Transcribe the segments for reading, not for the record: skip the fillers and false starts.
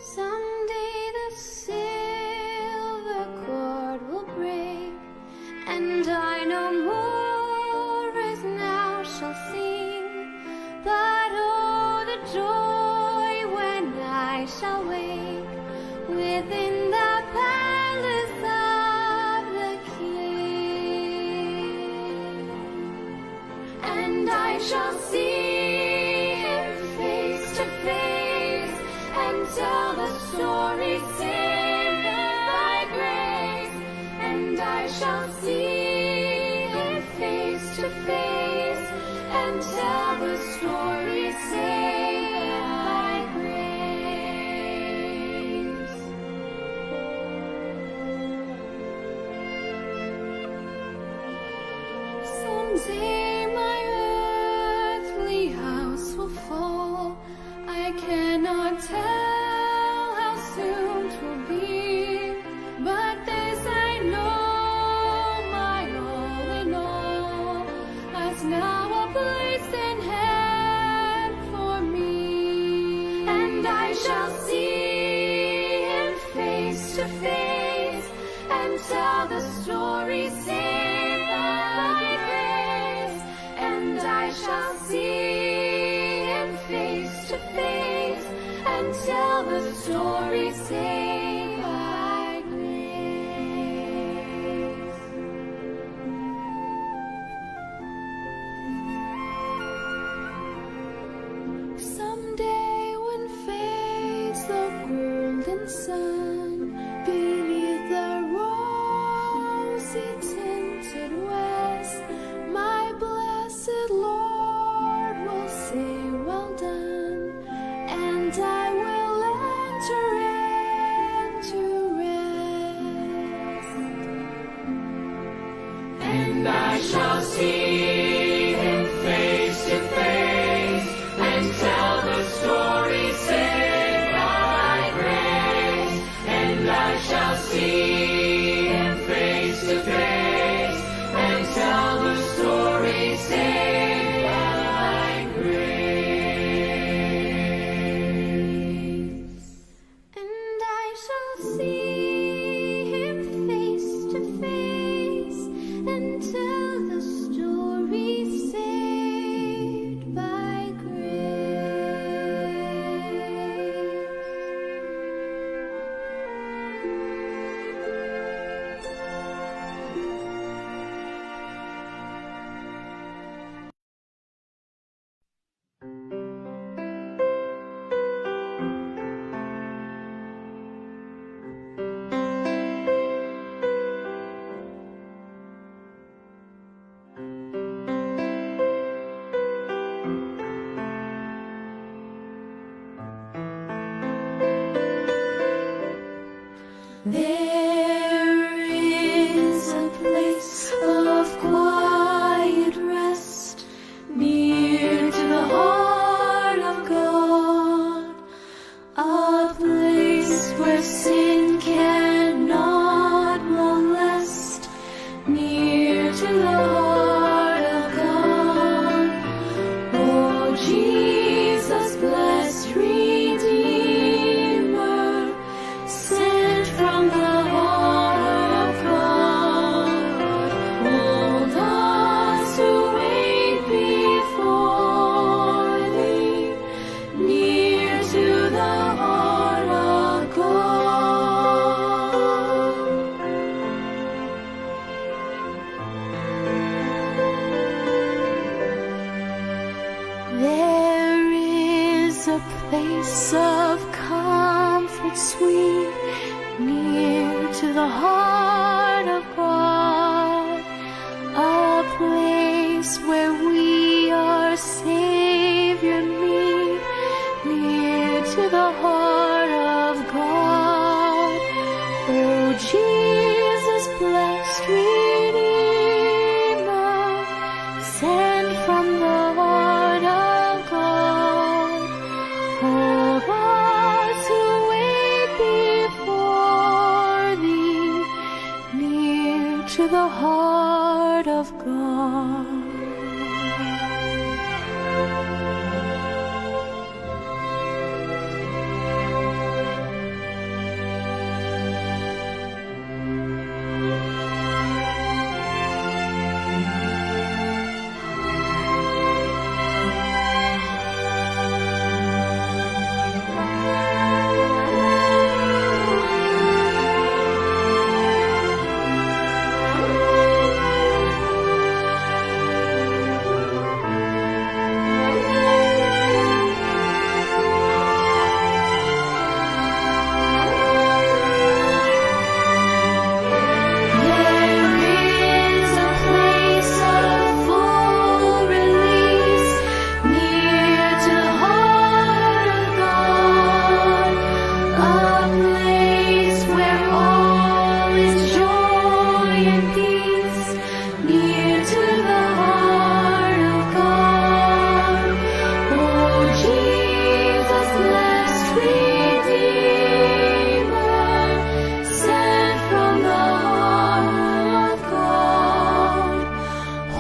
Someday the silver cord will break, and I no more as now shall sing. But oh, the joy when I shall wake within the palace of the King, and I shall see him face to face and tell the story saved by grace, and I shall see him face to face and tell the story saved by grace. Someday my earthly house will fall. I cannot tell how soon 'twill be, but this I know, my all in all has now a place in heaven for me, and I shall see him face to face and tell the story saved by grace, and I shall see him face to face and tell the story saved by grace. Someday when fades the golden sun beneath the rosy tinted west, my blessed Lord will say, well done, and I will enter into rest. And I shall see him face to face and tell the story saved by grace, and I shall see him face to face and tell the story saved by grace. And I shall see him face to face and tell the story place of comfort sweet, near to the heart of God, a place where we our Savior meet, near to the heart of God. Oh, Jesus, blessed Redeemer, sent from the heart of God, hold us who wait before thee, near to the heart of God.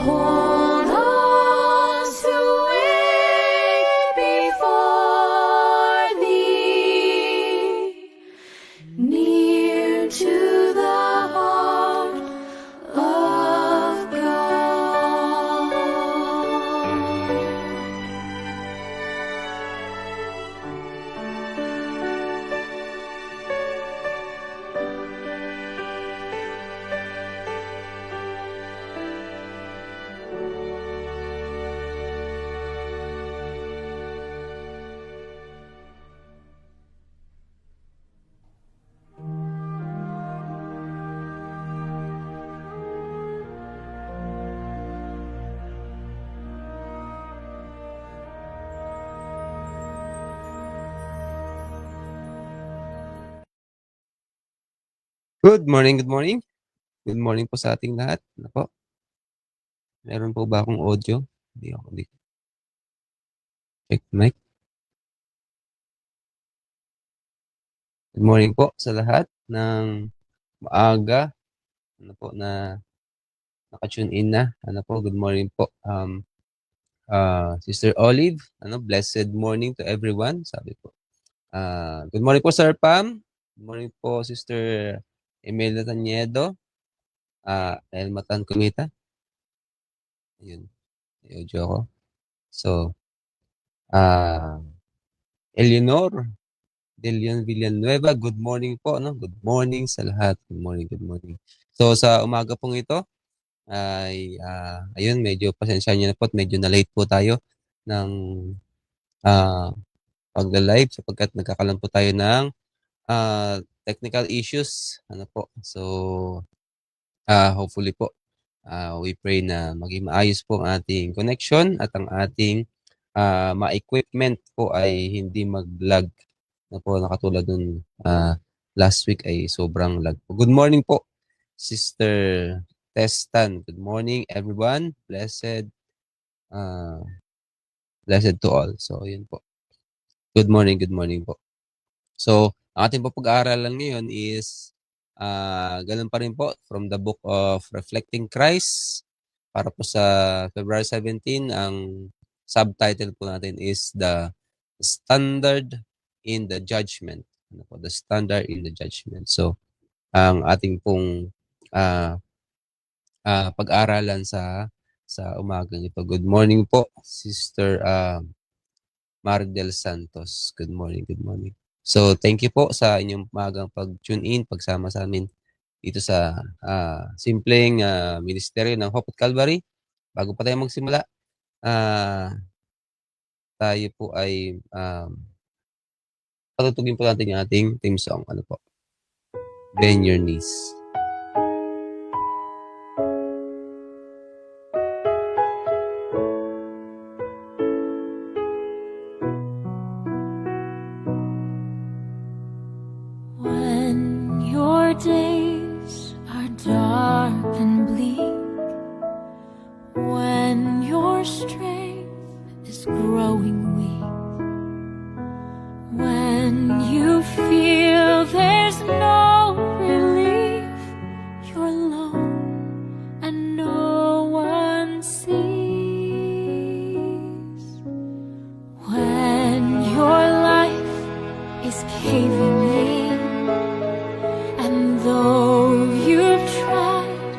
Hold us who wait before thee, near to the heart of God. Good morning, good morning. Good morning po sa ating lahat. Ano po? Meron po ba akong audio? Hindi check mic. Good morning po sa lahat ng maaga na naka-tune in na. Good morning po. Sister Olive, blessed morning to everyone, sabi po. Good morning po Sir Pam. Good morning po Sister Imelda Taniedo. Elmatan Kumita. Ayun. May audio ako. So, Eleanor Delion Villanueva, good morning po, Good morning sa lahat. Good morning, good morning. So, sa umaga pong ito ay, ayun, medyo pasensya niyo na po at medyo na-late po tayo ng pagla-live sapagkat nagkakaroon po tayo ng technical issues. So, hopefully po, we pray na maging maayos po ang ating connection at ang ating ma-equipment po ay hindi mag-lag nakatulad nun last week ay sobrang lag po. Good morning po, Sister Testan. Good morning, everyone. Blessed to all. So, yun po. Good morning po. So, ang ating pag-aaralan ngayon is ganun pa rin po from the book of Reflecting Christ. Para po sa February 17, ang subtitle po natin is The Standard in the Judgment. The Standard in the Judgment. So, ang ating pong pag-aaralan sa umagang ito. Good morning po, Sister Mardel Santos. Good morning, good morning. So, thank you po sa inyong magang pag-tune in, pagsama sa amin dito sa simpleng ministeryo ng Hope at Calvary. Bago pa tayo magsimula, tayo po ay patutugin po natin yung ating theme song. Ano po? Bend Your Knees. When your days are dark and bleak, when your strength is growing weak, when you feel there's no relief, you're alone and no one sees. When your life is caving in, and though you've tried,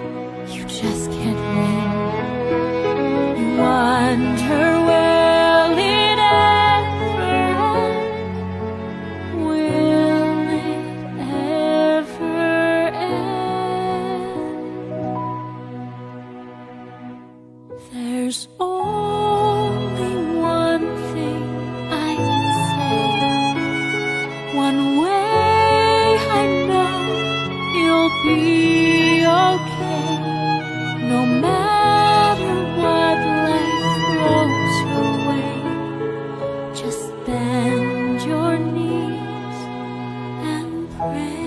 you just can't win. You wonder, will it ever end? Will it ever end? There's only one thing I can say. One way I know you'll be okay. No matter what life throws your way, just bend your knees and pray.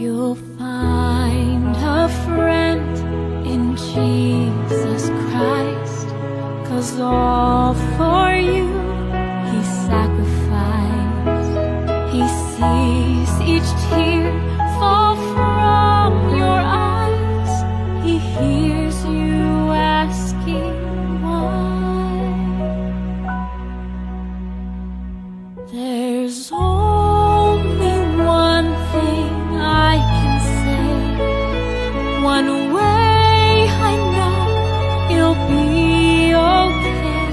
You'll find a friend in Jesus Christ, 'cause all for you He sacrificed. He sees each tear fall from your eyes. He hears you asking why. There's only one thing I can say. One way I know you'll be okay.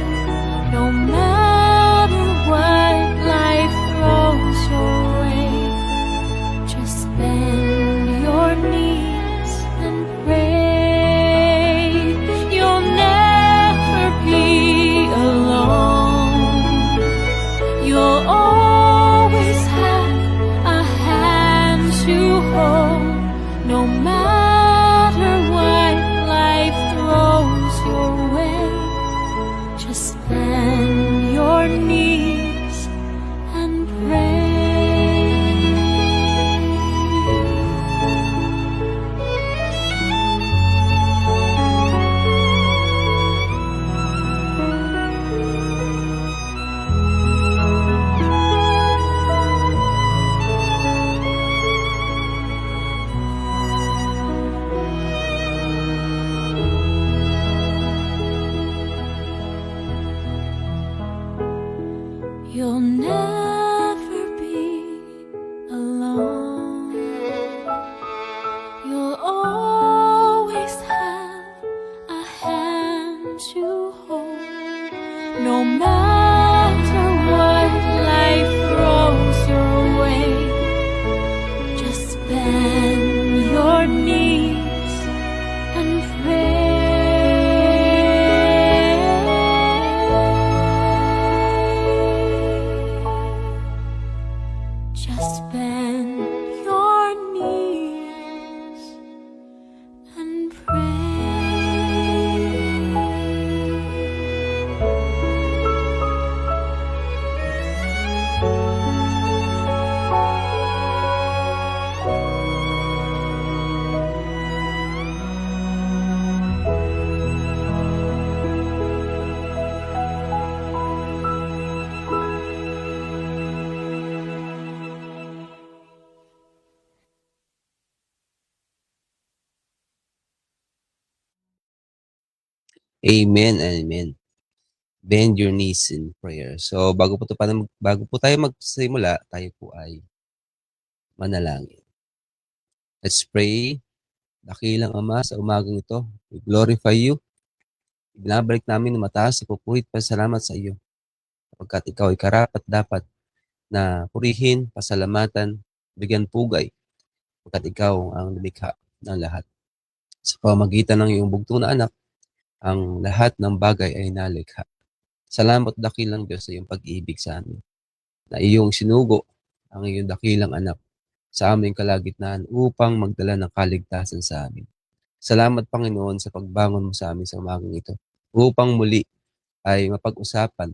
No matter what life throws your way, just bend your knees and pray. You'll never be alone. You'll always have a hand to hold. No matter what life throws your way, just bend your knees and pray. You'll never be alone. You'll always have a hand to hold. No matter what life throws your way, just bend your knees and pray. Just bend your knees and Amen and amen. Bend your knees in prayer. So, bago po tayo magsimula, tayo po ay manalangin. Let's pray. Dakilang Ama, sa umagang ito, we glorify you. Binabalik namin ng mataas sa pupuhit pasalamat sa iyo. Sapagkat ikaw ay karapat dapat na purihin, pasalamatan, bigyan pugay. Pagkat ikaw ang lumikha ng lahat. Sa pamamagitan ng iyong bugtong na anak, ang lahat ng bagay ay nalikha. Salamat dakilang Diyos sa iyong pag-ibig sa amin, na iyong sinugo ang iyong dakilang anak sa aming kalagitnaan upang magdala ng kaligtasan sa amin. Salamat, Panginoon, sa pagbangon mo sa amin sa umagang ito, upang muli ay mapag-usapan,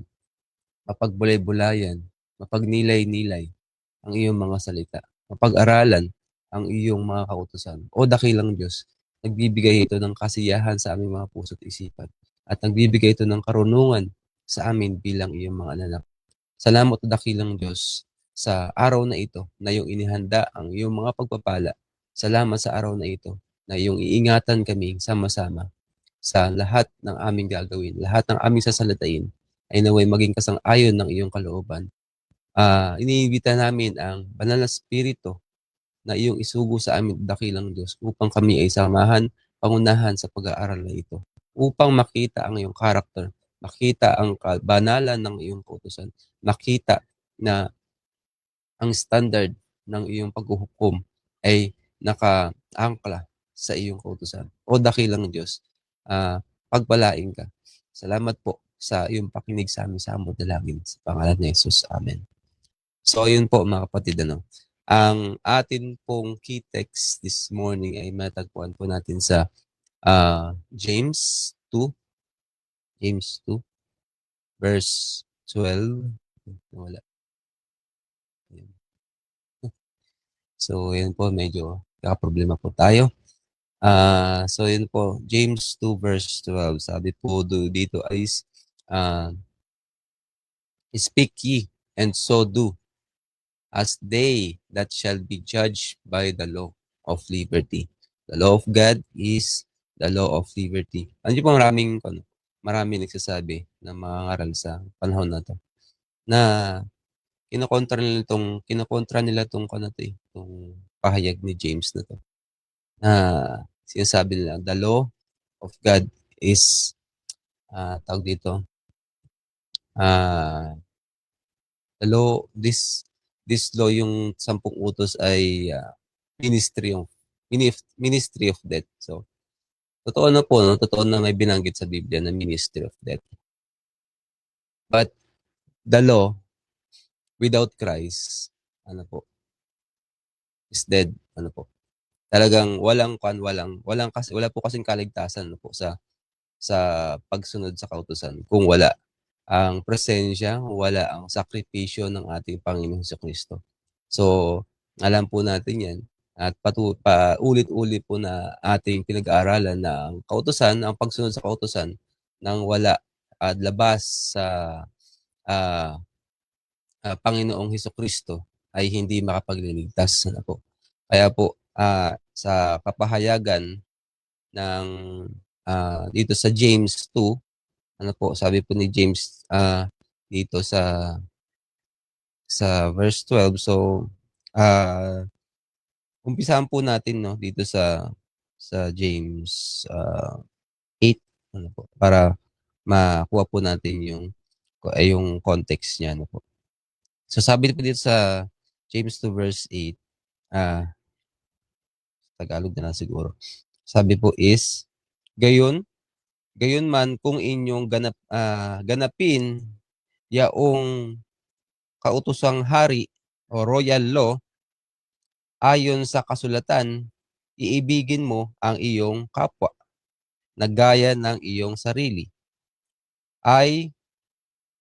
mapagbulay-bulayan, mapagnilay-nilay ang iyong mga salita, mapag-aralan ang iyong mga kautusan. O dakilang Diyos, nagbibigay ito ng kasiyahan sa aming mga puso't isipan, at nagbibigay ito ng karunungan sa amin bilang iyong mga anak. Salamat, o dakilang Diyos, sa araw na ito na iyong inihanda ang iyong mga pagpapala. Salamat sa araw na ito na iyong iingatan kami sama-sama sa lahat ng aming gagawin, lahat ng aming sasalitain ay naway maging kasang-ayon ng iyong kalooban. Iniimbita namin ang banal na Espiritu na iyong isugo sa amin, dakilang Diyos, upang kami ay samahan, pangunahan sa pag-aaral na ito, upang makita ang iyong karakter, makita ang kabanalan ng iyong kautusan, makita na ang standard ng iyong paghuhukom ay nakaangkla sa iyong kautusan. O dakilang Diyos, pagpalain ka. Salamat po sa iyong pakinig sa amin sa amot dalangin. Sa pangalan ni Jesus. Amen. So, yun po mga kapatid. Ang atin pong key text this morning ay matagpuan po natin sa James 2. James 2, verse 12. Wala. So, yun po, medyo kakaproblema po tayo. So, yun po, James 2 verse 12. Sabi po dito is, speak ye, and so do, as they that shall be judged by the law of liberty. The law of God is the law of liberty. Ano po, maraming nagsasabi na mga ngaral sa panahon na to, na kinokontra nila tong pahayag ni James na to. Na sinasabi nila, the law of God is, tawag dito, the law, this law, yung 10 utos ay ministry of death. So, totoo na po, no? Totoo na may binanggit sa Biblia na ministry of death. But the law without Christ, is dead. Talagang wala po kasing kaligtasan po sa pagsunod sa kautusan kung wala ang presensya, wala ang sakripisyo ng ating Panginoong Jesucristo. So, alam po natin yan, at paulit-ulit po na ating pinag-aaralan na ang kautusan, ang pagsunod sa kautusan nang wala at labas sa Panginoong Jesucristo ay hindi makapagliligtas na po. Kaya po, sa kapahayagan ng dito sa James 2, sabi po ni James dito sa verse 12. So, umpisahan po natin, no, dito sa James 8, para makuha po natin yung context niya, po. So, sabi po dito sa James 2 verse 8, Tagalog na lang siguro. Sabi po is, gayon man kung inyong ganapin yaong kautosang hari o royal law, ayon sa kasulatan, iibigin mo ang iyong kapwa na gaya ng iyong sarili, ay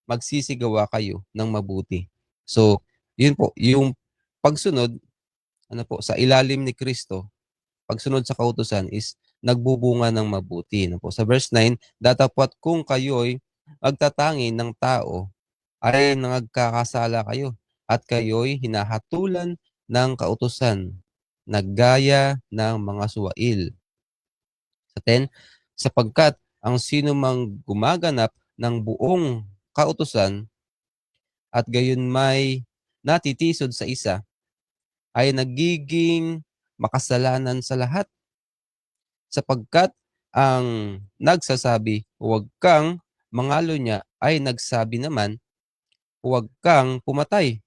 magsisigawa kayo ng mabuti. So, yun po, yung pagsunod sa ilalim ni Kristo, pagsunod sa kautusan is nagbubunga ng mabuti. Sa verse 9, datapwat kung kayo'y magtatangi ng tao, ay nagkakasala kayo, at kayo'y hinahatulan ng kautusan, naggaya ng mga suwail. Sa 10, sapagkat ang sino mang gumaganap ng buong kautusan at gayon may natitisod sa isa, ay nagiging makasalanan sa lahat. Sapagkat ang nagsasabi, huwag kang mangalo niya, ay nagsabi naman, huwag kang pumatay.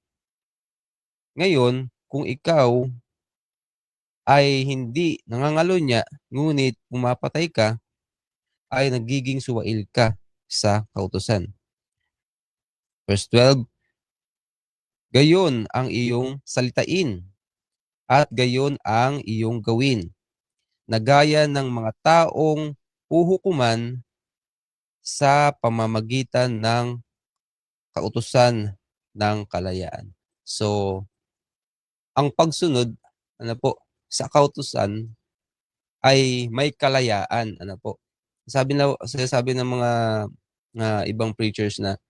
Ngayon, kung ikaw ay hindi nangangalunya, ngunit pumapatay ka, ay nagiging suwail ka sa kautusan. Verse 12, gayon ang iyong salitain at gayon ang iyong gawin, na gaya ng mga taong huhukuman sa pamamagitan ng kautusan ng kalayaan. So, ang pagsunod sa kautusan ay may kalayaan. Sinasabi ng mga ibang preachers na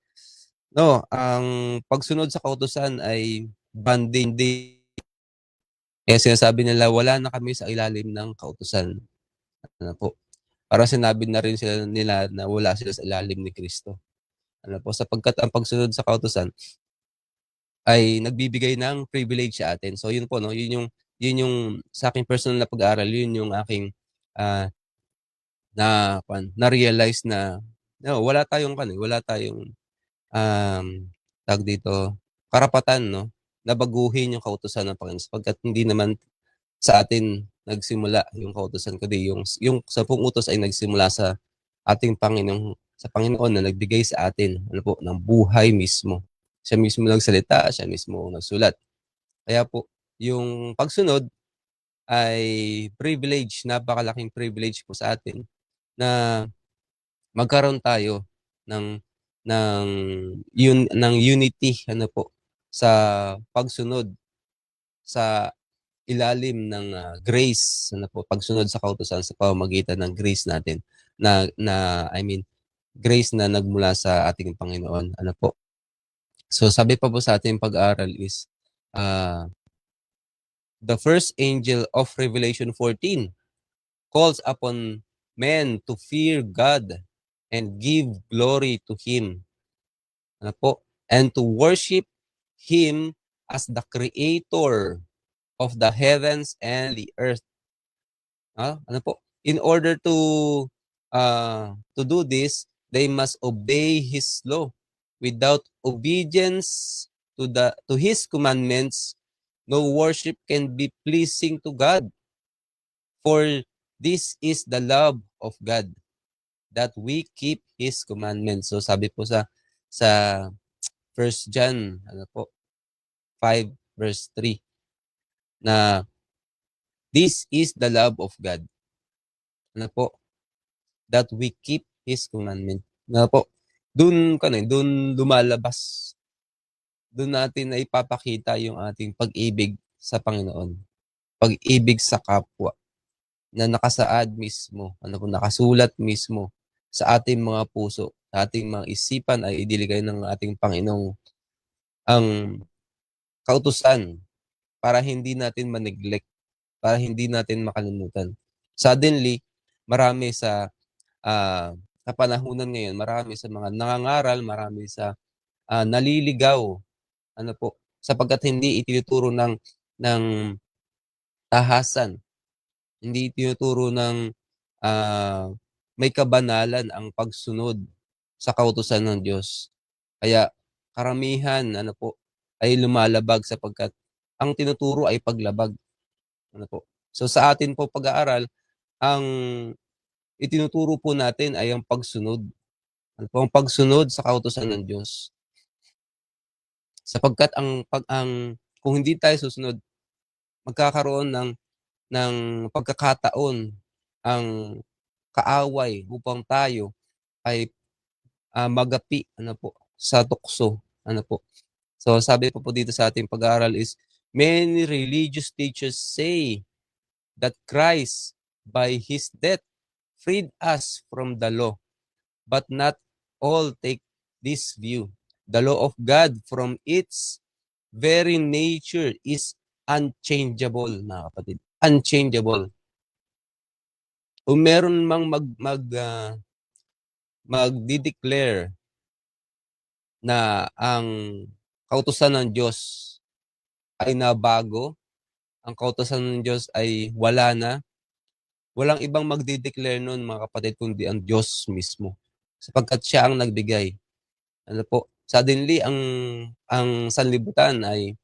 no, ang pagsunod sa kautusan ay banding din. Kaya sinasabi nila wala na kami sa ilalim ng kautusan. Parang sinabi na rin nila na wala sila sa ilalim ni Kristo. Sapagkat ang pagsunod sa kautusan ay nagbibigay ng privilege sa atin. So yun po, no, yun yung sa aking personal na pag-aaral, yun yung aking na-realize na no, wala tayong um, tag dito, karapatan, no, na baguhin yung kautusan ng Panginoon sapagkat hindi naman sa atin nagsimula yung kautusan, kundi yung 10 utos ay nagsimula sa ating Panginoon na nagbigay sa atin ng buhay mismo. Siya mismo nagsalita, siya mismo nagsulat. Kaya po, yung pagsunod ay privilege, napakalaking privilege po sa atin na magkaroon tayo ng ng unity sa pagsunod sa ilalim ng grace, pagsunod sa kautusan sa pamamagitan ng grace natin grace na nagmula sa ating Panginoon. So sabi pa po sa ating pag-aaral is the first angel of Revelation 14 calls upon men to fear God and give glory to Him. And to worship Him as the creator of the heavens and the earth. In order to do this, they must obey His law. Without obedience to His commandments, no worship can be pleasing to God. For this is the love of God, that we keep His commandments. So sabi po sa 1 John 5 verse 3 na this is the love of God. That we keep His commandment. Doon lumalabas. Doon natin na ipapakita yung ating pag-ibig sa Panginoon. Pag-ibig sa kapwa na nakasaad mismo, nakasulat mismo sa ating mga puso, sa ating mga isipan ay idiligay ng ating Panginoong ang kautusan para hindi natin ma-neglect, para hindi natin makalimutan. Suddenly, marami sa panahunan ngayon, marami sa mga nangangaral, marami sa naliligaw, sapagkat hindi itinuturo ng tahasan, hindi itinuturo ng may kabanalan ang pagsunod sa kautusan ng Diyos. Kaya karamihan ay lumalabag sapagkat ang tinuturo ay paglabag. So sa atin po pag-aaral, ang itinuturo po natin ay ang pagsunod. Ang pagsunod sa kautusan ng Diyos. Sapagkat kung hindi tayo susunod, magkakaroon ng pagkakataon ang kaaway upang tayo ay magapi sa tukso. So sabi po dito sa ating pag-aaral is, many religious teachers say that Christ by His death freed us from the law, but not all take this view. The law of God from its very nature is unchangeable, mga kapatid. Unchangeable. Kung meron mang magdi-declare na ang kautusan ng Diyos ay nabago, ang kautusan ng Diyos ay wala na, walang ibang magdi-declare nun, mga kapatid, kundi ang Diyos mismo. Sapagkat siya ang nagbigay. Suddenly, ang sanlibutan ay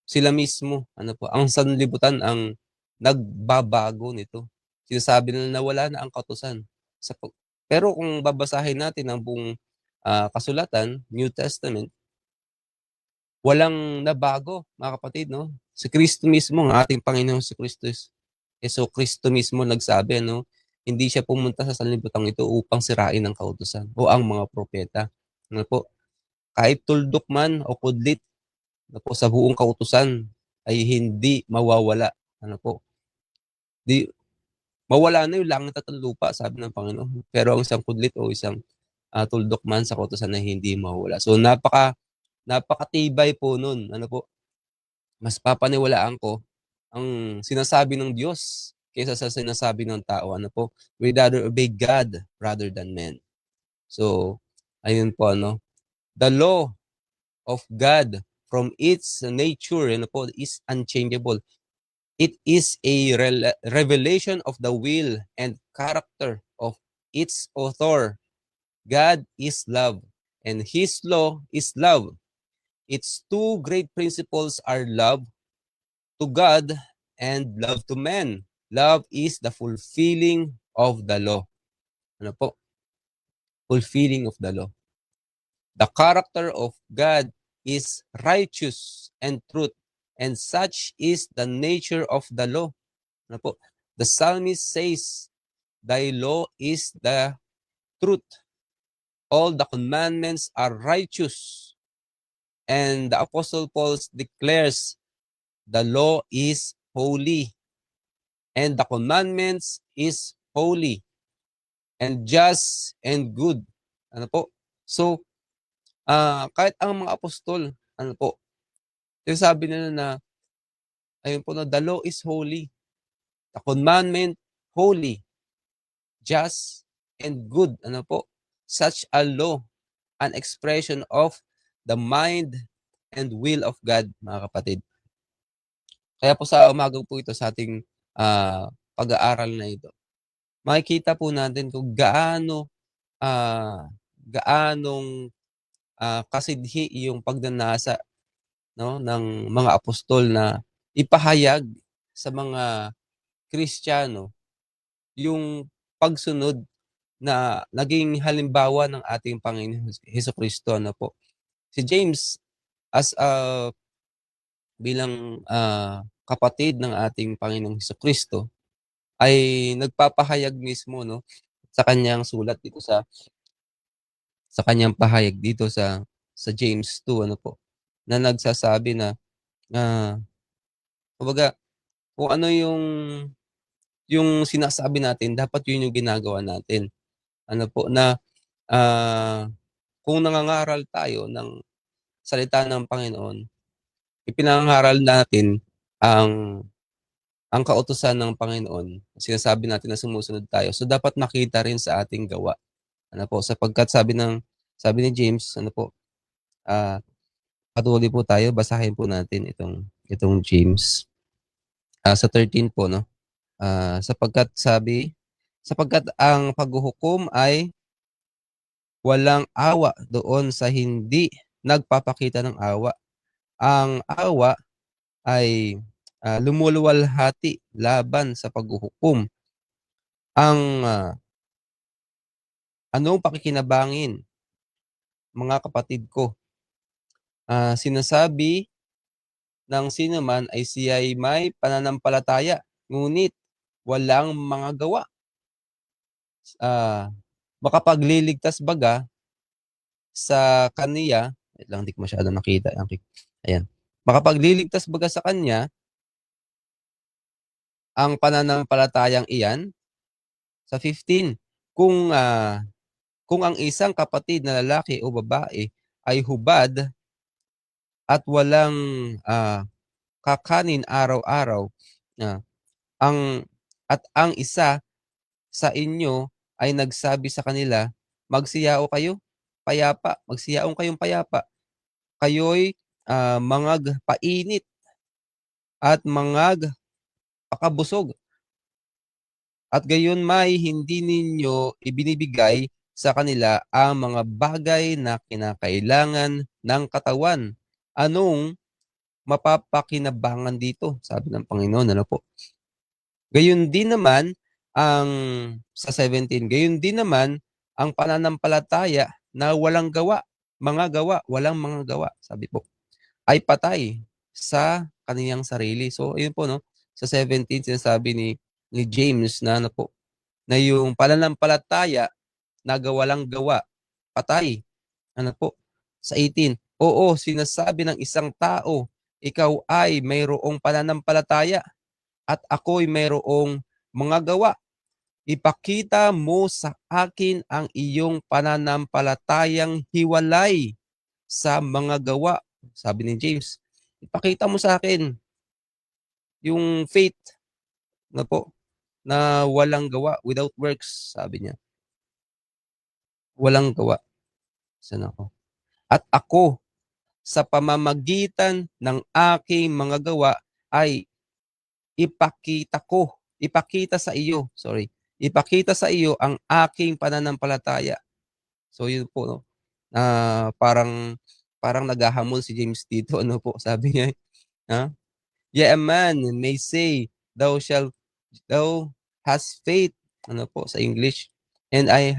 sila mismo, ang sanlibutan ang nagbabago nito. Sinasabi nila na wala na ang kautusan. Pero kung babasahin natin ang buong kasulatan, New Testament, walang nabago, mga kapatid, no? Si Kristo mismo, ang ating Panginoong si Kristo, Kristo mismo nagsabi, no? Hindi siya pumunta sa sanlibutan ito upang sirain ang kautusan o ang mga propeta. Kahit tuldok man o kudlit sa buong kautusan ay hindi mawawala. Di mawala na yung langit at ang lupa, sabi ng Panginoon. Pero ang isang kudlit o isang tuldok man sa kautusan na hindi mawawala. So napakatibay po nun. Mas papaniwalaan ko ang sinasabi ng Diyos kaysa sa sinasabi ng tao. We rather obey God rather than men. So, ayun po, the law of God from its nature, is unchangeable. It is a revelation of the will and character of its author. God is love, and His law is love. Its two great principles are love to God and love to men. Love is the fulfilling of the law. Fulfilling of the law. The character of God is righteous and truth, and such is the nature of the law. The psalmist says, "Thy law is the truth. All the commandments are righteous." And the Apostle Paul declares, "The law is holy, and the commandments is holy, and just and good." So, kahit ang mga apostol, sinasabi nila na, ayun po, the law is holy, the commandment holy, just and good. Such a law, an expression of the mind and will of God, mga kapatid. Kaya po sa umaga po ito, sa ating pag-aaral na ito, makikita po natin kung gaanong kasidhi yung pagnanasa, ng mga apostol na ipahayag sa mga Kristiyano yung pagsunod na naging halimbawa ng ating Panginoon Hesukristo. Si James, bilang kapatid ng ating Panginoong Hesukristo, ay nagpapahayag mismo, sa kanyang sulat dito sa kanyang pahayag dito sa James 2, na nagsasabi na kumbaga, kung ano yung sinasabi natin, dapat yun yung ginagawa natin. Na kung nangangaral tayo ng salita ng Panginoon, ipinangangaral natin ang kautusan ng Panginoon. Sinasabi natin na sumusunod tayo. So dapat makita rin sa ating gawa. Sapagkat sabi ni James, patuloy po tayo, basahin po natin itong James. Sa 13 po, sapagkat ang paghuhukom ay walang awa doon sa hindi nagpapakita ng awa. Ang awa ay lumuluwalhati laban sa paghuhukom. Ang anong pakikinabangin, mga kapatid ko? Sinasabi ng sino man ay siya'y may pananampalataya, ngunit walang mga gawa. Makapagliligtas baga sa kaniya, wait lang, hindi ko masyado nakita. Ayan. Makapagliligtas baga sa kanya ang pananampalatayang iyan. Sa 15, kung ang isang kapatid na lalaki o babae ay hubad at walang kakanin araw-araw, ang isa sa inyo ay nagsabi sa kanila, magsiyao kayo, payapa, magsiyaong kayong payapa. Kayo'y mangag painit at mangag pakabusog. At gayon may hindi ninyo ibinibigay sa kanila ang mga bagay na kinakailangan ng katawan. Anong mapapakinabangan dito, sabi ng Panginoon, ano po. Gayon din naman ang sa 17, gayon din naman ang pananampalataya na walang gawa, walang mga gawa, sabi po, ay patay sa kaniyang sarili. So, ayun po, no, sa 17, sinasabi ni James na ano po, na yung pananampalataya na walang gawa, patay. Ano po, sa 18, oo, sinasabi ng isang tao, ikaw ay mayroong pananampalataya at ako'y mayroong mga gawa. Ipakita mo sa akin ang iyong pananampalatayang hiwalay sa mga gawa. Sabi ni James, ipakita mo sa akin yung faith na po, na walang gawa, without works, sabi niya. Walang gawa. Saan ako? At ako, sa pamamagitan ng aking mga gawa, ay ipakita sa iyo ang aking pananampalataya. So yun po, no, parang naghahamon si James dito, ano po, sabi niya, ha? Yeah, a man may say, thou has faith, ano po sa English, and I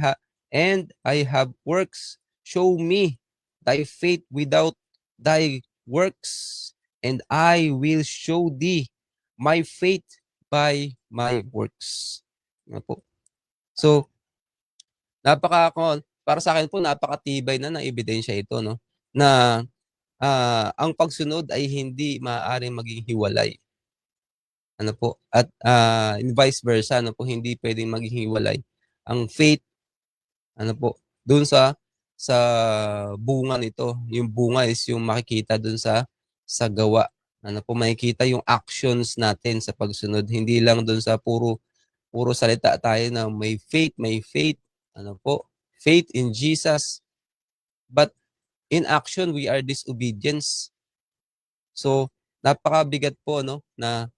have works. Show me thy faith without thy works, and I will show thee my faith by my works. Ano po. So, para sa akin po, napakatibay na ng ebidensya ito, no, na ang pagsunod ay hindi maaaring maging hiwalay. Ano po, at vice versa, ano po, hindi pwedeng maging hiwalay ang faith, ano po, doon sa bunga nito. Yung bunga is yung makikita doon sa gawa. Ano po, makikita yung actions natin sa pagsunod. Hindi lang doon sa puro salita tayo na may faith, ano po, faith in Jesus, but in action we are disobedience. So napakabigat po, no, na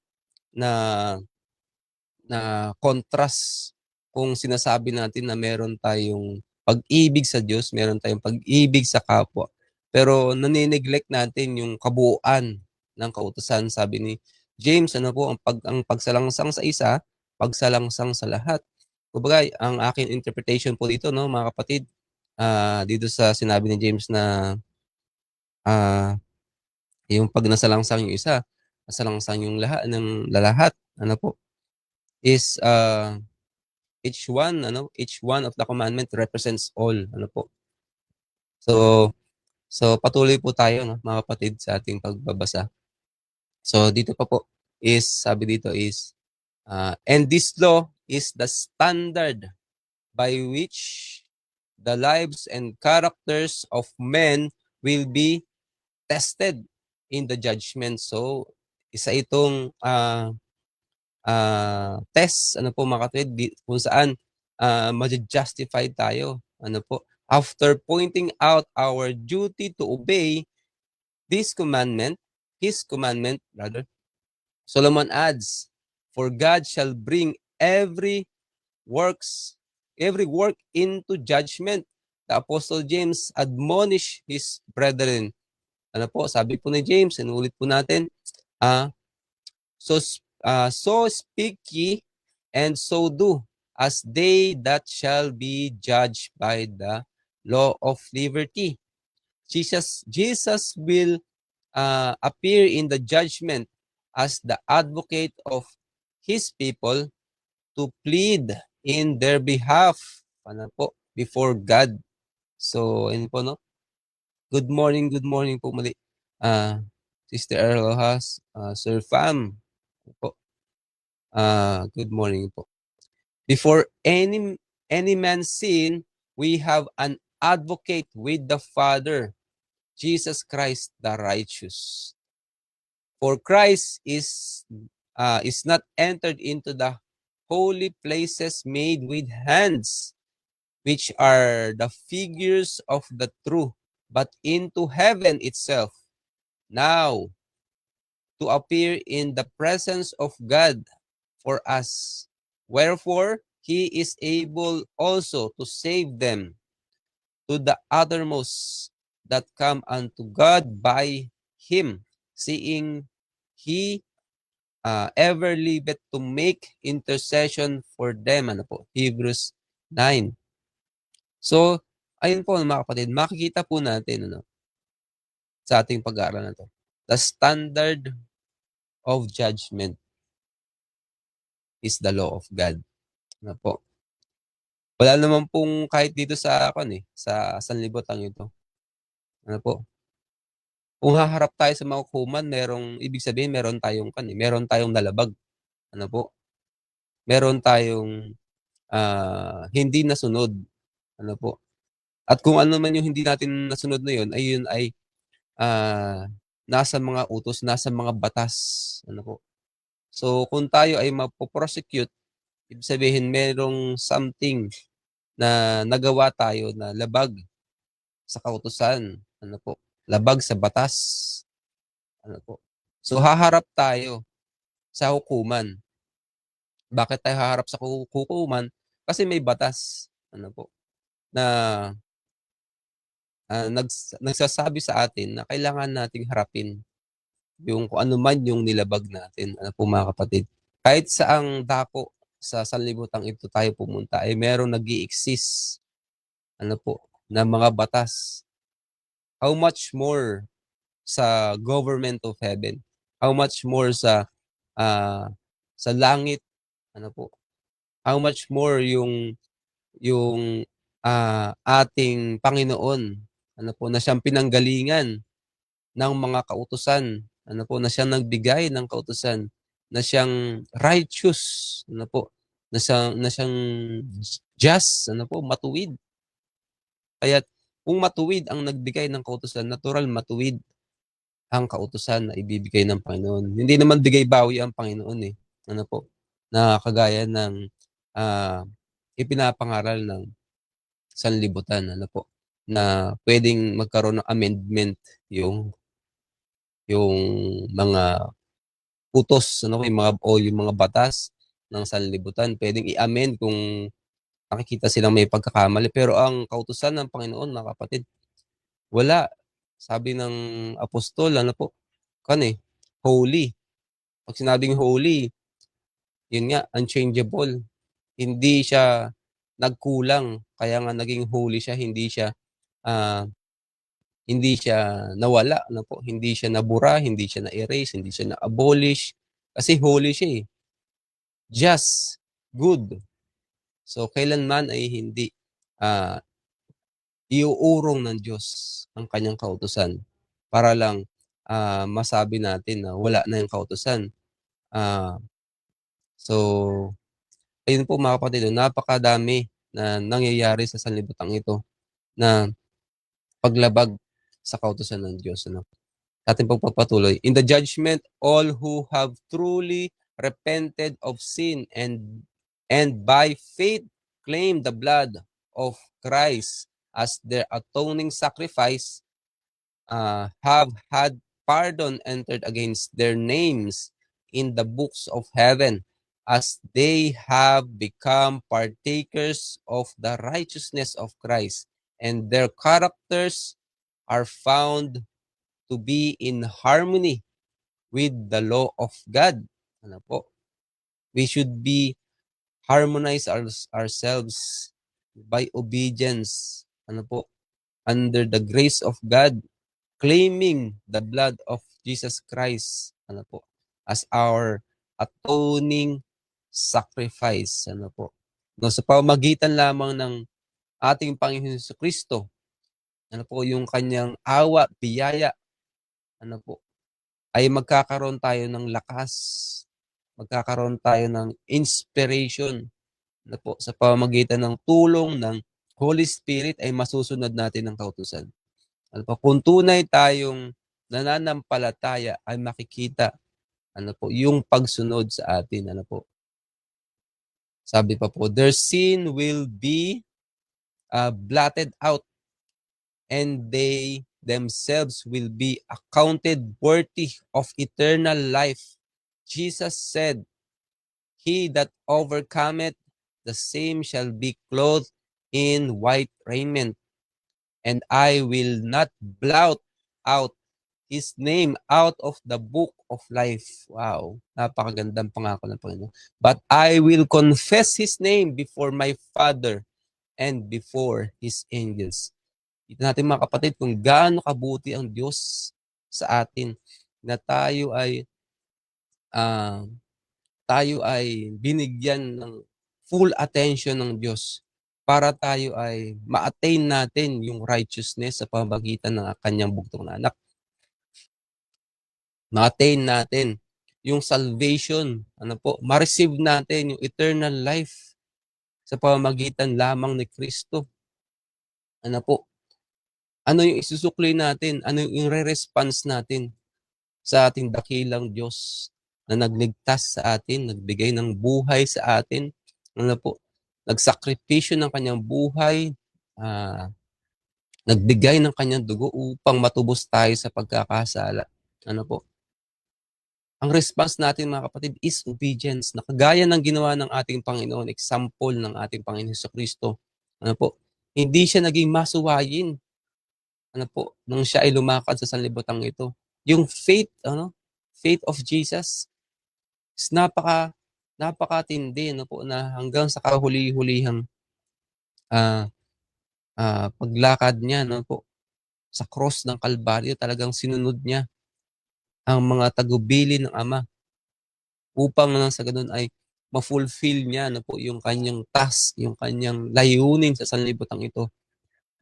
contrast kung sinasabi natin na meron tayong pag-ibig sa Diyos, meron tayong pag-ibig sa kapwa, pero nani-neglect natin yung kabuuan ng kautusan. Sabi ni James, ano po, ang pagsalangsang sa isa, pagsalangsang sa lahat. Kumbaga, ang aking interpretation po dito, no, mga kapatid, dito sa sinabi ni James na yung pag nasalangsang yung isa, nasalangsang yung lahat, ano po, is each one of the commandment represents all, ano po. So patuloy po tayo, no, mga kapatid, sa ating pagbabasa. So dito pa po sabi dito is and this law is the standard by which the lives and characters of men will be tested in the judgment. So isa itong test, ano po, mga kapatid, kung saan ma-justify tayo, ano po, after pointing out our duty to obey his commandment rather, Solomon adds, for God shall bring every work into judgment. The Apostle James admonish his brethren. Ano po, sabi po ni James, inulit po natin, so speak ye, and so do, as they that shall be judged by the law of liberty. Jesus will appear in the judgment as the advocate of his people to plead in their behalf, ano po, before God. So, ayun po, no? Good morning po muli. Sister Erlohas, Sir Fam, po. Good morning po. Before any man's sin, we have an advocate with the Father, Jesus Christ the righteous. For Christ is not entered into the holy places made with hands, which are the figures of the true, but into heaven itself, now to appear in the presence of God for us. Wherefore, he is able also to save them to the uttermost that come unto God by him, seeing he ever liveth to make intercession for them. Ano po? Hebrews 9. So, ayun po mga kapatid, makikita po natin sa ating pag-aaral na to. The standard of judgment is the law of God. Ano po? Wala naman pong kahit dito sa sa sanlibutan ito. Ano po? Kung haharap tayo sa mga hukuman, ibig sabihin meron tayong nalabag. Ano po? Meron tayong hindi nasunod. Ano po? At kung ano man yung hindi natin nasunod na yun, ayun ay nasa mga utos, nasa mga batas. Ano po? So, kung tayo ay mapoprosecute, ibig sabihin merong something na nagawa tayo na labag sa kautusan. Ano po? Labag sa batas. Ano po? So, haharap tayo sa hukuman. Bakit tayo haharap sa hukuman? Kasi may batas. Ano po? Na nagsasabi sa atin na kailangan nating harapin yung kung ano man yung nilabag natin. Ano po mga kapatid? Kahit saang dako sa sanlibutan ito tayo pumunta, ay merong nag-i-exist na mga batas. How much more sa government of heaven? How much more sa langit? Ano po? How much more yung ating Panginoon, na siyang pinanggalingan ng mga kautusan, na siyang nagbigay ng kautusan, na siyang righteous, na siyang just, matuwid. Kaya kung matuwid ang nagbigay ng kautusan, natural matuwid ang kautusan na ibibigay ng Panginoon. Hindi naman bigay bawi ang Panginoon na kagaya ng ipinapangaral ng sanlibutan, na pwedeng magkaroon ng amendment yung mga utos, yung mga batas ng sanlibutan. Pwedeng i-amend kung nakikita silang may pagkakamali. Pero ang kautusan ng Panginoon, mga kapatid, wala. Sabi ng apostol, holy. Pag sinabing holy, yun nga, unchangeable. Hindi siya nagkulang, kaya nga naging holy siya, hindi siya nawala, hindi siya nabura, hindi siya na-erase, hindi siya na-abolish, kasi holy siya eh. Just, good. So, kailanman ay hindi iuurong ng Diyos ang kanyang kautusan para lang masabi natin na wala na yung kautusan. So, ayun po mga kapatid, napakadami na nangyayari sa sanlibutan ito na paglabag sa kautusan ng Diyos. Ating pagpapatuloy. In the judgment, all who have truly repented of sin and by faith claim the blood of Christ as their atoning sacrifice have had pardon entered against their names in the books of heaven, as they have become partakers of the righteousness of Christ, and their characters are found to be in harmony with the law of God. We should be harmonize ourselves by obedience. Under the grace of God, claiming the blood of Jesus Christ, as our atoning sacrifice. Sa pamamagitan lamang ng ating Panginoon Jesucristo, yung kanyang awa, biyaya, ay magkakaroon tayo ng lakas, magkakaroon tayo ng inspiration, sa pamamagitan ng tulong ng Holy Spirit ay masusunod natin ang kautusan. Kung tunay tayong nananampalataya ay makikita yung pagsunod sa atin. Sabi pa po, their sin will be blotted out and they themselves will be accounted worthy of eternal life. Jesus said, he that overcometh, the same shall be clothed in white raiment, and I will not blot out his name out of the book of life. Wow, napakagandang pangako ng Panginoon. But I will confess his name before my Father and before his angels. Ito natin mga kapatid kung gaano kabuti ang Diyos sa atin na ah, tayo ay binigyan ng full attention ng Diyos para tayo ay ma-attain natin yung righteousness sa pamamagitan ng kanyang bugtong na anak. Ma-attain natin yung salvation, ma-receive natin yung eternal life sa pamamagitan lamang ni Kristo. Ano yung isusukli natin? Ano yung re-response natin sa ating dakilang Diyos na nagligtas sa atin, nagbigay ng buhay sa atin, nagsakripisyo ng kanyang buhay, nagbigay ng kanyang dugo upang matubos tayo sa pagkakasala. Ang response natin mga kapatid is obedience, na kagaya ng ginawa ng ating Panginoon, example ng ating Panginoon Jesucristo. Hindi siya naging masuwayin nung siya ay lumakad sa sanlibutan ito. Yung faith of Jesus is napakatindi na hanggang sa kahuli-hulihang paglakad niya sa cross ng Kalbaryo, talagang sinunod niya ang mga tagubilin ng Ama upang sa ganun ay ma-fulfill niya yung kanyang task, yung kanyang layunin sa sanlibutan ito,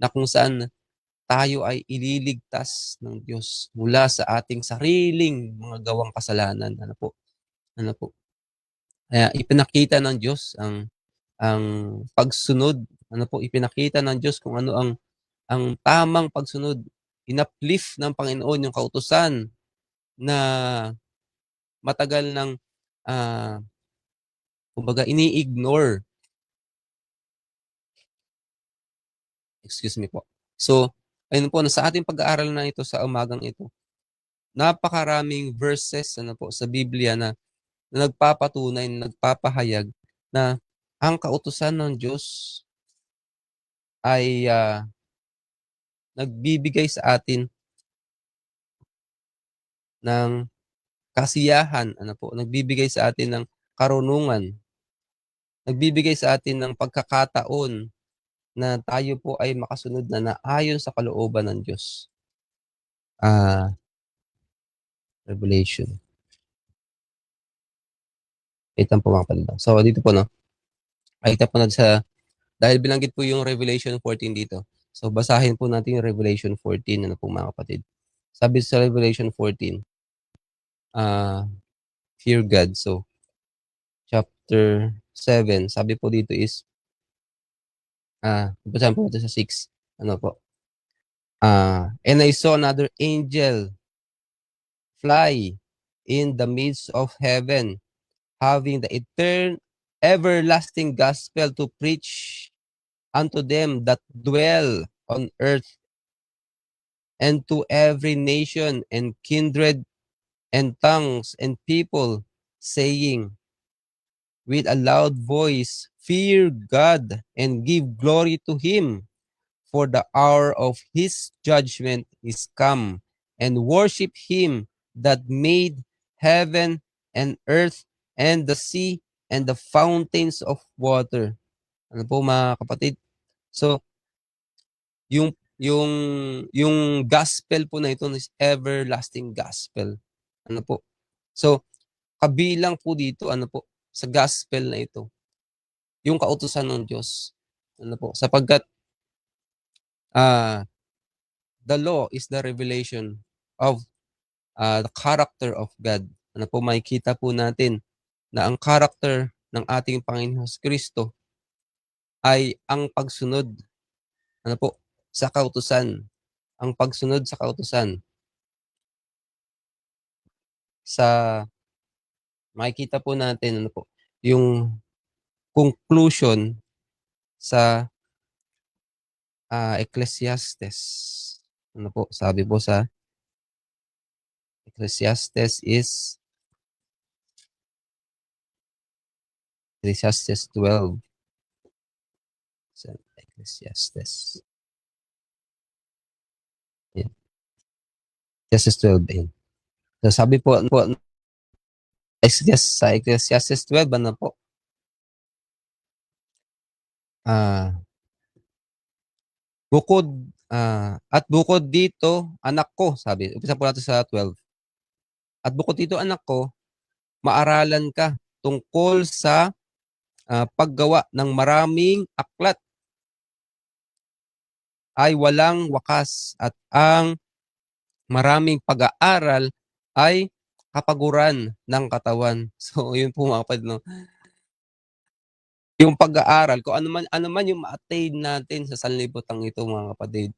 na kung saan tayo ay ililigtas ng Diyos mula sa ating sariling mga gawang kasalanan. Ano po? Kaya ipinakita ng Diyos ang pagsunod. Ipinakita ng Diyos kung ano ang tamang pagsunod. Inaplift ng Panginoon yung kautusan na matagal ng ini-ignore. Excuse me po. So, ayun po, sa ating pag-aaral na ito sa umagang ito, napakaraming verses sa Biblia na nagpapatunay, nagpapahayag na ang kautusan ng Diyos ay nagbibigay sa atin ng kasiyahan, nagbibigay sa atin ng karunungan, nagbibigay sa atin ng pagkakataon na tayo po ay makasunod na ayon sa kalooban ng Diyos. Revelation. Ito po mga kapatid. So dito po nakita po natin dahil binanggit po yung Revelation 14 dito. So basahin po natin yung Revelation 14 po mga kapatid. Sabi sa Revelation 14, fear God. So chapter 7, sabi po dito is basahin po natin sa 6. And I saw another angel fly in the midst of heaven, having the everlasting gospel to preach unto them that dwell on earth, and to every nation and kindred and tongues and people, saying with a loud voice, fear God and give glory to him, for the hour of his judgment is come, and worship him that made heaven and earth and the sea and the fountains of water. Ano po mga kapatid? So, yung gospel po na ito is everlasting gospel. So, kabilang po dito, sa gospel na ito, yung kautusan ng Diyos. Sapagkat, the law is the revelation of the character of God. Makikita po natin na ang character ng ating Panginoon Kristo ay ang pagsunod sa kautusan. Ang pagsunod sa kautusan. Makikita po natin yung conclusion sa Ecclesiastes. Sabi po sa Ecclesiastes is Ecclesiastes 12. Sa Ecclesiastes. Yan. Ecclesiastes 12, ayun. So sabi po sa Ecclesiastes 12, ano po, bukod at bukod dito, anak ko, sabi. Umpisa po natin sa 12. At bukod dito, anak ko, maaralan ka tungkol sa paggawa ng maraming aklat ay walang wakas at ang maraming pag-aaral ay kapaguran ng katawan. So, yun po mga kapatid, no? Yung pag-aaral, kung ano man yung ma-attain natin sa sanlibutan ito mga kapatid,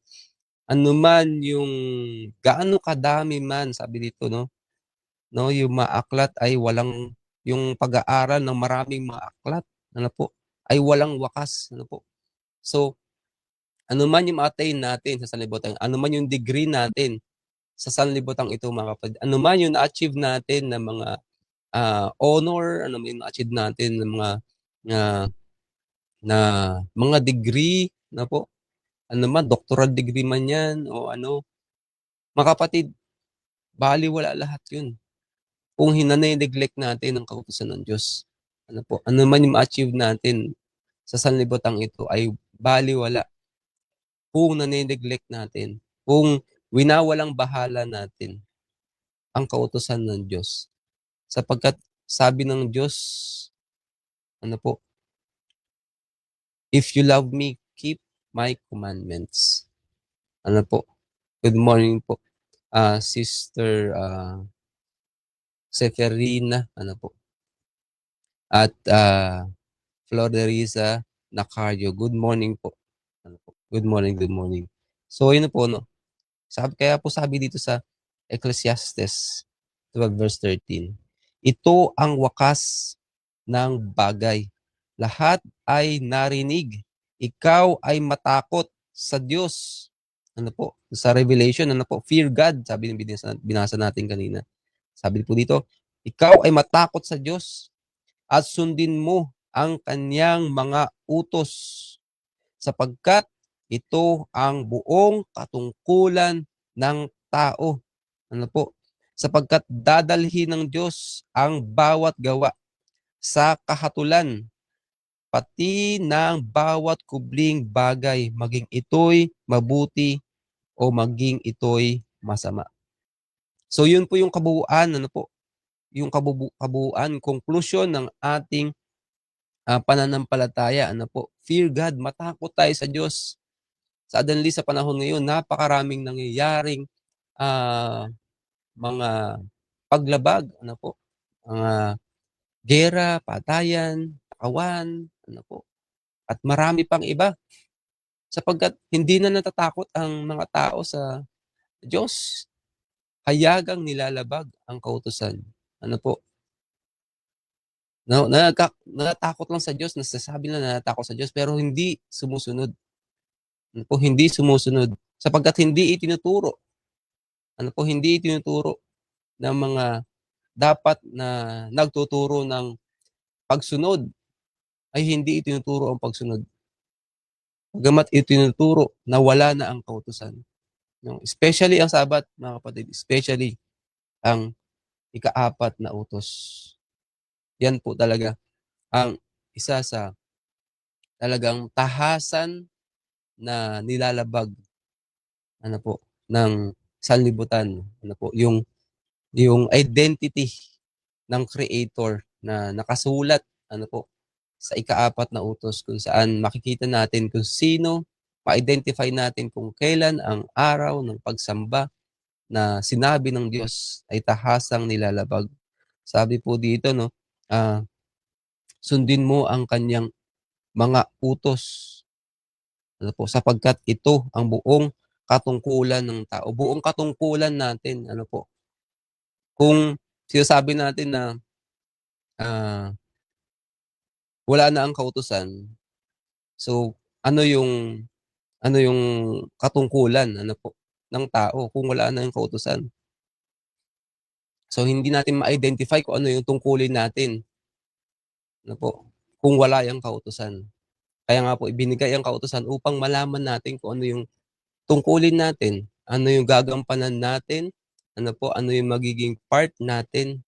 ano man yung gaano kadami man, sabi dito, no? Yung maaklat ay walang, yung pag-aaral ng maraming maaklat, ano po, ay walang wakas, ano po. So, ano man yung ma-attain natin sa sanlibutan, ano man yung degree natin sa sanlibutan ito mga kapatid, ano man yung na-achieve natin na mga honor, ano man yung na-achieve natin ng mga uh, na mga degree na po, ano man, doctoral degree man yan o ano, mga kapatid, baliwala lahat yun kung hinane-neglect natin ang kautusan ng Diyos. Ano po, ano man yung ma-achieve natin sa sanlibutan ito ay baliwala kung nane-neglect natin, kung winawalang bahala natin ang kautusan ng Diyos. Sapagkat sabi ng Diyos, ano po, if you love me, keep my commandments. Ano po, good morning po, Sister Seferina, ano po, at Floreriza Nacardio, good morning po. Ano po, good morning, good morning. So, yun na po, no? Kaya po sabi dito sa Ecclesiastes 12 verse 13, ito ang wakas ng bagay. Lahat ay narinig. Ikaw ay matakot sa Diyos. Ano po? Sa Revelation, ano po? Fear God, sabi ng binasa natin kanina. Sabi po dito, ikaw ay matakot sa Diyos at sundin mo ang kanyang mga utos sapagkat ito ang buong katungkulan ng tao. Ano po? Sapagkat dadalhin ng Diyos ang bawat gawa sa kahatulan, pati ng bawat kubling bagay, maging ito'y mabuti o maging ito'y masama. So yun po yung kabuuan, ano po? Yung kabuuan, conclusion ng ating pananampalataya, ano po? Fear God, matakot tayo sa Diyos. Suddenly sa panahon ngayon, napakaraming nangyayaring mga paglabag, ano po? Mga gera, patayan, kawan, ano po? At marami pang iba. Sapagkat hindi na natatakot ang mga tao sa Diyos. Hayagang nilalabag ang kautusan. Ano po? Natatakot lang sa Diyos, nasasabi na natatakot sa Diyos, pero hindi sumusunod. Ano po? Hindi sumusunod. Sapagkat hindi itinuturo. Ano po? Hindi itinuturo ng mga dapat na nagtuturo ng pagsunod ay hindi itinuturo ang pagsunod. Bagamat itinuturo na wala na ang kautusan. No? Especially ang Sabat, mga kapatid. Especially ang ika-4 na utos. Yan po talaga ang isa sa talagang tahasan na nilalabag ano po ng sanlibutan, ano po yung identity ng creator na nakasulat ano po sa ika-4 na utos kung saan makikita natin kung sino, ma-identify natin kung kailan ang araw ng pagsamba na sinabi ng Diyos ay tahasang nilalabag. Sabi po dito, no, sundin mo ang kanyang mga utos. Ano po, sapagkat ito ang buong katungkulan ng tao. Buong katungkulan natin, ano po. Kung sinasabi natin na wala na ang kautusan, so ano yung katungkulan ano po ng tao kung wala na yung kautusan. So hindi natin ma-identify kung ano yung tungkulin natin. Ano po? Kung wala yung kautusan. Kaya nga po ibinigay ang kautusan upang malaman natin kung ano yung tungkulin natin, ano yung gagampanan natin Ano po, ano yung magiging part natin,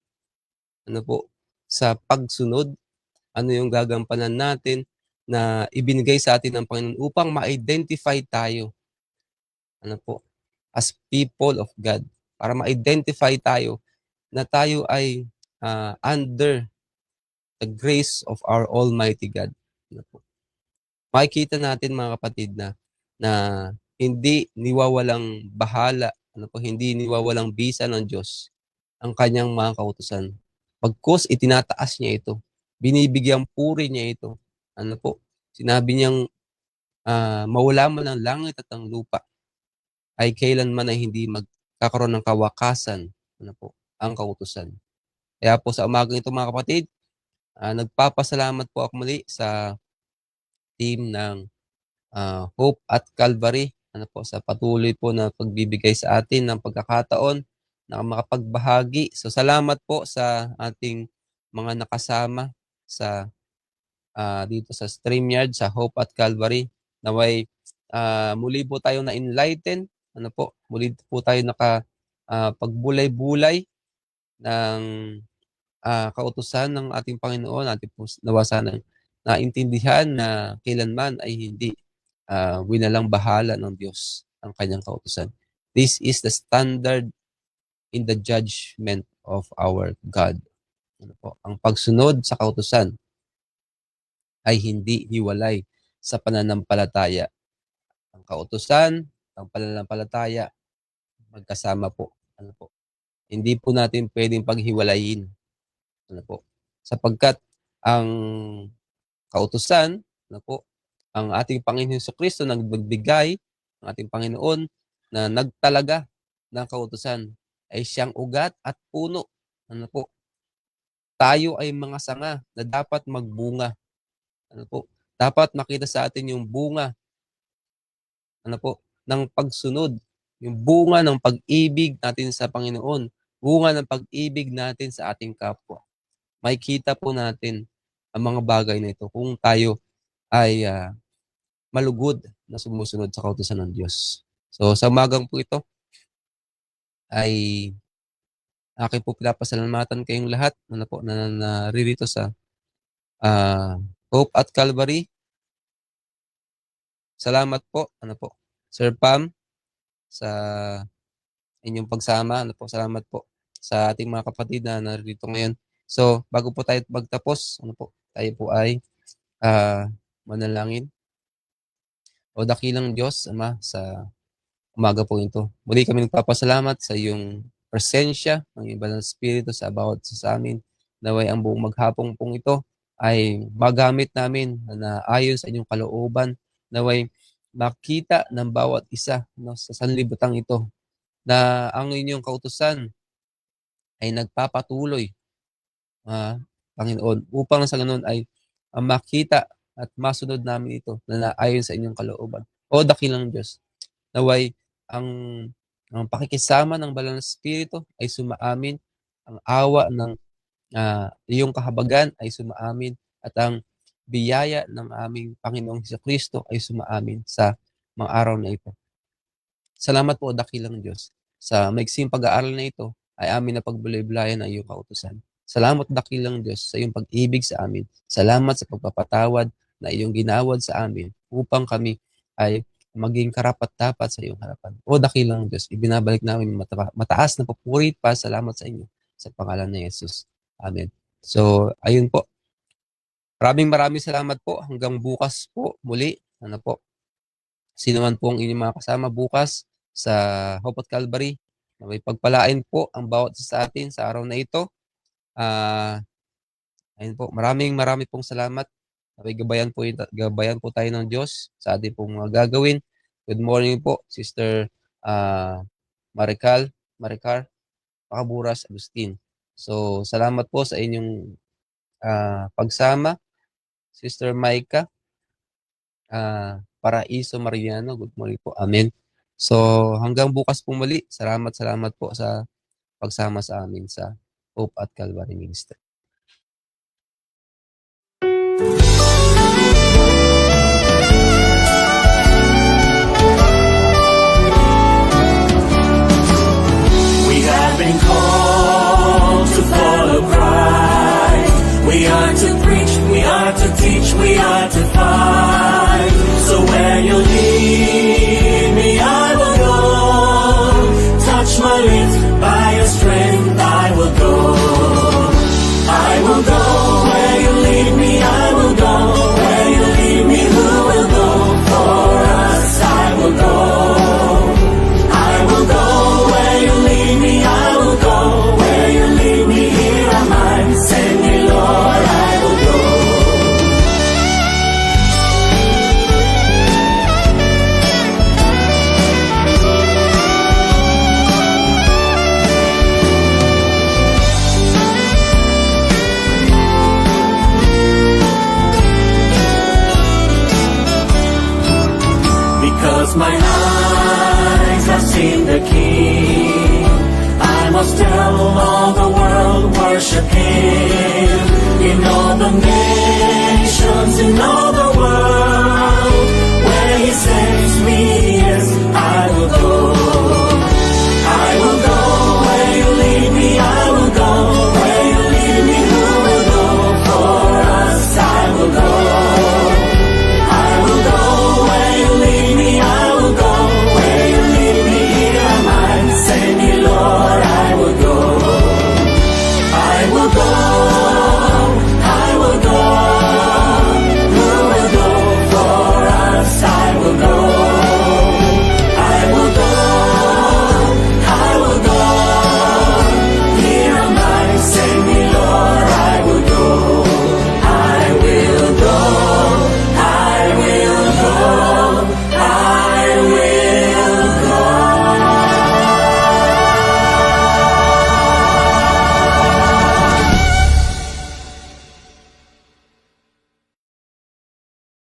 ano po, sa pagsunod, ano yung gagampanan natin na ibinigay sa atin ng Panginoon upang ma-identify tayo, ano po, as people of God. Para ma-identify tayo na tayo ay under the grace of our Almighty God. Ano po. Makikita natin mga kapatid na hindi niwawalang bahala, ano po, hindi niwawalang bisa ng Diyos ang kanyang mga kautusan. Pagkos itinataas niya ito, binibigyang puri niya ito. Ano po, sinabi niyang mawala man ang langit at ang lupa, ay kailanman ay hindi magkakaroon ng kawakasan, ano po, ang kautusan. Kaya po sa umagang ito mga kapatid, nagpapasalamat po ako muli sa team ng Hope at Calvary, ano po, sa patuloy po na pagbibigay sa atin ng pagkakataon na makapagbahagi. So salamat po sa ating mga nakasama sa dito sa StreamYard, sa Hope at Calvary. Naway muli po tayo na enlighten, ano po, muli po tayo pagbulay-bulay ng kautusan ng ating Panginoon. Ating po nawa sana naintindihan na kailanman ay hindi winalang bahala ng Diyos ang kanyang kautusan. This is the standard in the judgment of our God. Ano po? Ang pagsunod sa kautusan ay hindi hiwalay sa pananampalataya. Ang kautusan, ang pananampalataya, magkasama po. Ano po? Hindi po natin pwedeng paghiwalayin. Ano po? Sapagkat ang kautusan, ano po, ang ating Panginoon Jesucristo nagbigay, ang ating Panginoon na nagtalaga ng kautusan ay siyang ugat at puno. Ano po? Tayo ay mga sanga na dapat magbunga. Ano po? Dapat makita sa atin yung bunga, ano po, ng pagsunod, yung bunga ng pag-ibig natin sa Panginoon, bunga ng pag-ibig natin sa ating kapwa. Makikita po natin ang mga bagay na ito kung tayo ay malugod na sumusunod sa kautusan ng Diyos. So sa umagang po ito ay akin po pinapasalamatan kayong lahat ano po, na naririto sa Hope at Calvary. Salamat po, ano po, Sir Pam, sa inyong pagsama. Ano po, salamat po sa ating mga kapatid na naririto ngayon. So, bago po tayo magtapos, ano po, tayo po ay manalangin. O dakilang Diyos, Ama, sa umaga po ito. Muli kami nagpapasalamat sa iyong presensya ng iyong Banal na Espiritu sa bawat sa amin. Naway ang buong maghapong pong ito ay magamit namin na ayon sa inyong kalooban. Naway makita ng bawat isa sa sanlibutan ito na ang inyong kautusan ay nagpapatuloy, Panginoon, upang sa ganoon ay makita at masunod namin ito na ayon sa inyong kalooban. O dakilang Diyos, naway ang pakikisama ng Banal na Espiritu ay sumaamin, ang awa ng iyong kahabagan ay sumaamin, at ang biyaya ng aming Panginoong Jesucristo ay sumaamin sa mga araw na ito. Salamat po, dakilang Diyos, sa maiksing pag-aaral na ito ay amin na pagbulay-bulayan ng iyong kautusan. Salamat, dakilang Diyos, sa iyong pag-ibig sa amin. Salamat sa pagpapatawad na iyong ginawad sa amin upang kami ay maging karapat-dapat sa iyong harapan. O dakilang Diyos, ibinabalik namin mataas na papuri pa. Salamat sa inyo sa pangalan ni Jesus. Amen. So, ayun po. Maraming salamat po. Hanggang bukas po muli. Ano po? Sino man po ang inyong mga kasama bukas sa Hope at Calvary, may pagpalain po ang bawat isa sa atin sa araw na ito. Ayun po. Marami pong salamat. Gabayan po tayo ng Diyos sa ating pong mga gagawin. Good morning po, Sister Maricar Pacaburas Agustin. So, salamat po sa inyong pagsama. Sister Maika Paraiso Mariano, good morning po. Amen. So, hanggang bukas po muli. Salamat po sa pagsama sa amin sa Hope at Calvary Ministry. We got leads, by your strength I will go. I will go where you lead me, I will go where you lead me. Who will go for us? I will go. I will go where you lead me, I will go where you lead me. Here am I, send me Lord, I will go. Because my eyes have seen the King, I must tell all the world, worship Him. In all the nations, in all the